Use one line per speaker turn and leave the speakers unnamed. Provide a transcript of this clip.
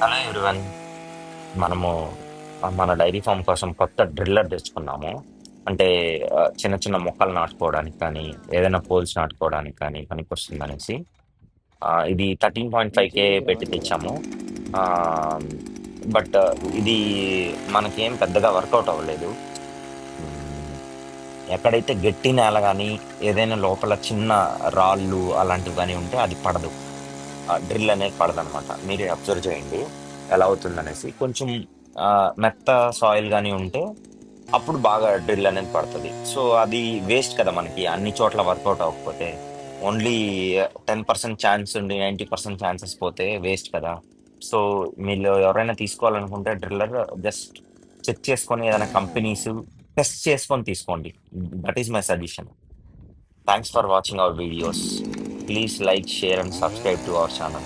Hello everyone. మనము మన dairy farm కోసం కొత్త డ్రిల్లర్ తెచ్చుకున్నాము. అంటే చిన్న చిన్న మొక్కలు నాటుకోవడానికి కానీ, ఏదైనా పోల్స్ నాటుకోవడానికి కానీ పనికొస్తుందనేసి. ఇది 13.5K పెట్టి తెచ్చాము. బట్ ఇది మనకేం పెద్దగా వర్కౌట్ అవ్వలేదు. మ్, ఎక్కడైతే గట్టి నేల కానీ, ఏదైనా లోపల చిన్న రాళ్ళు అలాంటివి కానీ ఉంటే అది పడదు. డ్రిల్ అనేది పడదనమాట. మీరే అబ్జర్వ్ చేయండి ఎలా అవుతుందనేసి. కొంచెం మెత్త సాయిల్ కానీ ఉంటే అప్పుడు బాగా డ్రిల్ అనేది పడుతుంది. సో అది వేస్ట్ కదా, మనకి అన్ని చోట్ల వర్కౌట్ అవ్వకపోతే. ఓన్లీ 10% ఛాన్స్ ఉండి 90% ఛాన్సెస్ పోతే వేస్ట్ కదా. సో మీరు ఎవరైనా తీసుకోవాలనుకుంటే డ్రిల్లర్ జస్ట్ చెక్ చేసుకొని ఏదైనా కంపెనీస్ టెస్ట్ చేసుకొని తీసుకోండి. That is my suggestion. Thanks for watching our videos. Please like, share and subscribe to our channel.